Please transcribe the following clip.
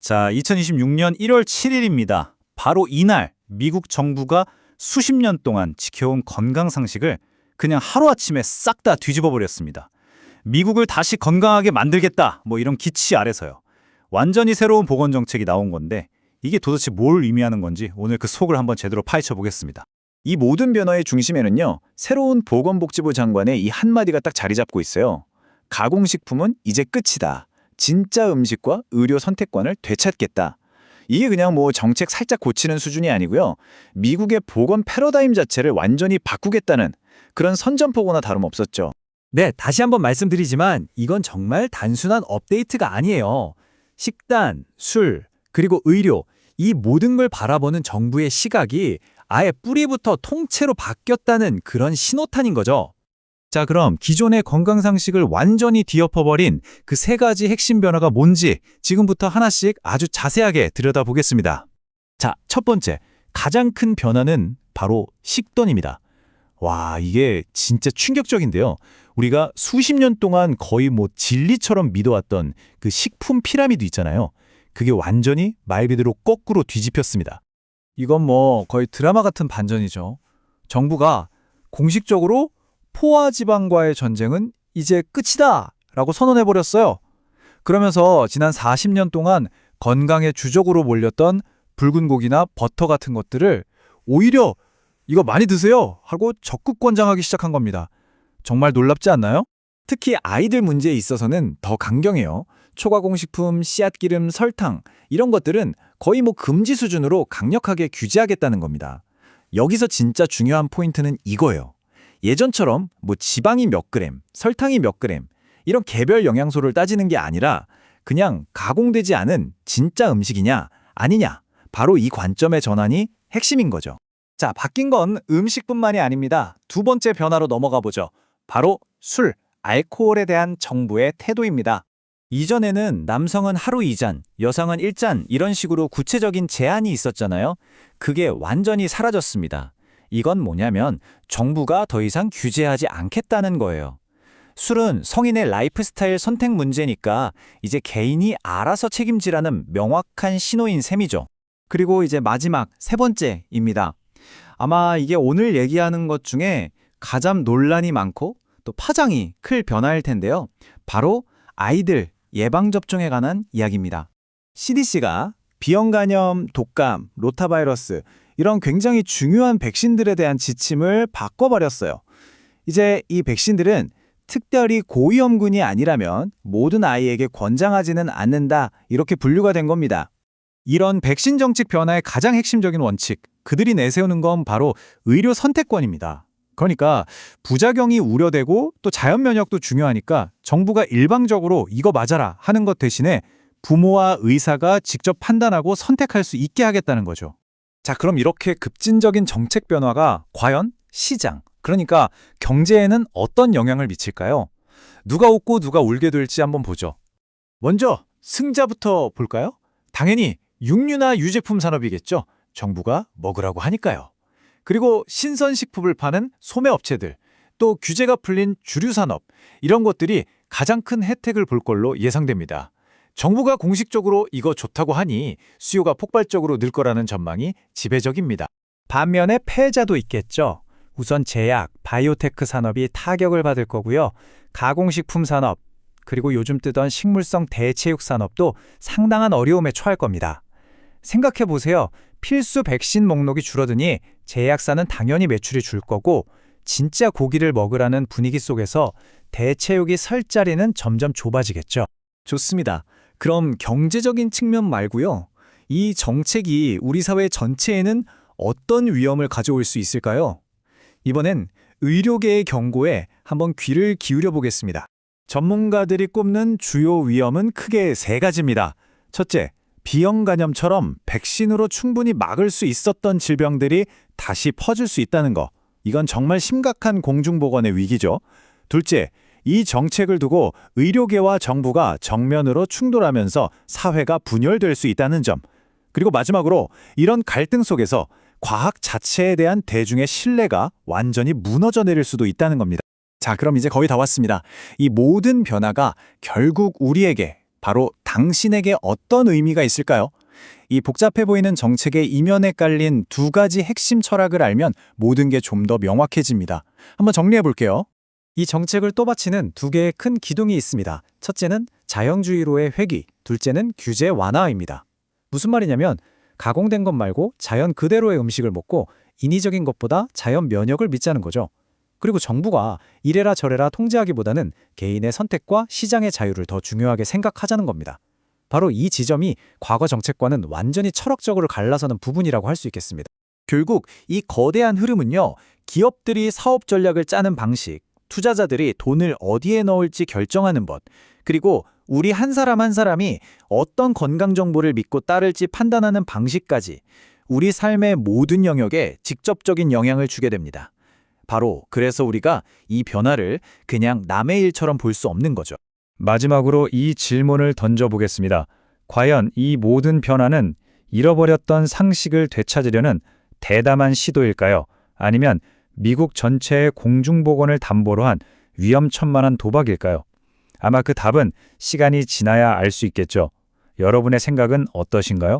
자, 2026년 1월 7일입니다. 바로 이날 미국 정부가 수십 년 동안 지켜온 건강 상식을 그냥 하루아침에 싹 다 뒤집어 버렸습니다. 미국을 다시 건강하게 만들겠다, 뭐 이런 기치 아래서요. 완전히 새로운 보건 정책이 나온 건데 이게 도대체 뭘 의미하는 건지 오늘 그 속을 한번 제대로 파헤쳐 보겠습니다. 이 모든 변화의 중심에는요, 새로운 보건복지부 장관의 이 한마디가 딱 자리 잡고 있어요. 가공식품은 이제 끝이다. 진짜 음식과 의료 선택권을 되찾겠다. 이게 그냥 뭐 정책 살짝 고치는 수준이 아니고요. 미국의 보건 패러다임 자체를 완전히 바꾸겠다는 그런 선전포고나 다름없었죠. 네, 다시 한번 말씀드리지만 이건 정말 단순한 업데이트가 아니에요. 식단, 술, 그리고 의료, 이 모든 걸 바라보는 정부의 시각이 아예 뿌리부터 통째로 바뀌었다는 그런 신호탄인 거죠. 자, 그럼 기존의 건강 상식을 완전히 뒤엎어버린 그 세 가지 핵심 변화가 뭔지 지금부터 하나씩 아주 자세하게 들여다보겠습니다. 자, 첫 번째, 가장 큰 변화는 바로 식단입니다. 와, 이게 진짜 충격적인데요. 우리가 수십 년 동안 거의 뭐 진리처럼 믿어왔던 그 식품 피라미드 있잖아요. 그게 완전히 말 그대로 거꾸로 뒤집혔습니다. 이건 뭐 거의 드라마 같은 반전이죠. 정부가 공식적으로 포화 지방과의 전쟁은 이제 끝이다 라고 선언해버렸어요. 그러면서 지난 40년 동안 건강의 주적으로 몰렸던 붉은 고기나 버터 같은 것들을 오히려 이거 많이 드세요 하고 적극 권장하기 시작한 겁니다. 정말 놀랍지 않나요? 특히 아이들 문제에 있어서는 더 강경해요. 초가공식품, 씨앗기름, 설탕 이런 것들은 거의 뭐 금지 수준으로 강력하게 규제하겠다는 겁니다. 여기서 진짜 중요한 포인트는 이거예요. 예전처럼 뭐 지방이 몇 그램, 설탕이 몇 그램 이런 개별 영양소를 따지는 게 아니라 그냥 가공되지 않은 진짜 음식이냐 아니냐 바로 이 관점의 전환이 핵심인 거죠. 자, 바뀐 건 음식뿐만이 아닙니다. 두 번째 변화로 넘어가 보죠. 바로 술, 알코올에 대한 정부의 태도입니다. 이전에는 남성은 하루 2잔, 여성은 1잔 이런 식으로 구체적인 제한이 있었잖아요. 그게 완전히 사라졌습니다. 이건 뭐냐면 정부가 더 이상 규제하지 않겠다는 거예요. 술은 성인의 라이프스타일 선택 문제니까 이제 개인이 알아서 책임지라는 명확한 신호인 셈이죠. 그리고 이제 마지막 세 번째입니다. 아마 이게 오늘 얘기하는 것 중에 가장 논란이 많고 또 파장이 클 변화일 텐데요. 바로 아이들 예방접종에 관한 이야기입니다. CDC가 비형간염, 독감, 로타바이러스 이런 굉장히 중요한 백신들에 대한 지침을 바꿔버렸어요. 이제 이 백신들은 특별히 고위험군이 아니라면 모든 아이에게 권장하지는 않는다 이렇게 분류가 된 겁니다. 이런 백신 정책 변화의 가장 핵심적인 원칙, 그들이 내세우는 건 바로 의료 선택권입니다. 그러니까 부작용이 우려되고 또 자연 면역도 중요하니까 정부가 일방적으로 이거 맞아라 하는 것 대신에 부모와 의사가 직접 판단하고 선택할 수 있게 하겠다는 거죠. 자, 그럼 이렇게 급진적인 정책 변화가 과연 시장, 그러니까 경제에는 어떤 영향을 미칠까요? 누가 웃고 누가 울게 될지 한번 보죠. 먼저 승자부터 볼까요? 당연히 육류나 유제품 산업이겠죠. 정부가 먹으라고 하니까요. 그리고 신선식품을 파는 소매업체들, 또 규제가 풀린 주류산업, 이런 것들이 가장 큰 혜택을 볼 걸로 예상됩니다. 정부가 공식적으로 이거 좋다고 하니 수요가 폭발적으로 늘 거라는 전망이 지배적입니다. 반면에 패자도 있겠죠. 우선 제약, 바이오테크 산업이 타격을 받을 거고요. 가공식품 산업, 그리고 요즘 뜨던 식물성 대체육 산업도 상당한 어려움에 처할 겁니다. 생각해보세요. 필수 백신 목록이 줄어드니 제약사는 당연히 매출이 줄 거고 진짜 고기를 먹으라는 분위기 속에서 대체육이 설 자리는 점점 좁아지겠죠. 좋습니다. 그럼 경제적인 측면 말고요. 이 정책이 우리 사회 전체에는 어떤 위험을 가져올 수 있을까요? 이번엔 의료계의 경고에 한번 귀를 기울여 보겠습니다. 전문가들이 꼽는 주요 위험은 크게 세 가지입니다. 첫째, 비형간염처럼 백신으로 충분히 막을 수 있었던 질병들이 다시 퍼질 수 있다는 거. 이건 정말 심각한 공중보건의 위기죠. 둘째, 이 정책을 두고 의료계와 정부가 정면으로 충돌하면서 사회가 분열될 수 있다는 점. 그리고 마지막으로 이런 갈등 속에서 과학 자체에 대한 대중의 신뢰가 완전히 무너져 내릴 수도 있다는 겁니다. 자, 그럼 이제 거의 다 왔습니다. 이 모든 변화가 결국 우리에게 바로 당신에게 어떤 의미가 있을까요? 이 복잡해 보이는 정책의 이면에 깔린 두 가지 핵심 철학을 알면 모든 게 좀 더 명확해집니다. 한번 정리해 볼게요. 이 정책을 또받치는 두 개의 큰 기둥이 있습니다. 첫째는 자연주의로의 회귀, 둘째는 규제 완화입니다. 무슨 말이냐면 가공된 것 말고 자연 그대로의 음식을 먹고 인위적인 것보다 자연 면역을 믿자는 거죠. 그리고 정부가 이래라 저래라 통제하기보다는 개인의 선택과 시장의 자유를 더 중요하게 생각하자는 겁니다. 바로 이 지점이 과거 정책과는 완전히 철학적으로 갈라서는 부분이라고 할 수 있겠습니다. 결국 이 거대한 흐름은요, 기업들이 사업 전략을 짜는 방식, 투자자들이 돈을 어디에 넣을지 결정하는 법, 그리고 우리 한 사람 한 사람이 어떤 건강 정보를 믿고 따를지 판단하는 방식까지 우리 삶의 모든 영역에 직접적인 영향을 주게 됩니다. 바로 그래서 우리가 이 변화를 그냥 남의 일처럼 볼 수 없는 거죠. 마지막으로 이 질문을 던져보겠습니다. 과연 이 모든 변화는 잃어버렸던 상식을 되찾으려는 대담한 시도일까요? 아니면 미국 전체의 공중보건을 담보로 한 위험천만한 도박일까요? 아마 그 답은 시간이 지나야 알 수 있겠죠. 여러분의 생각은 어떠신가요?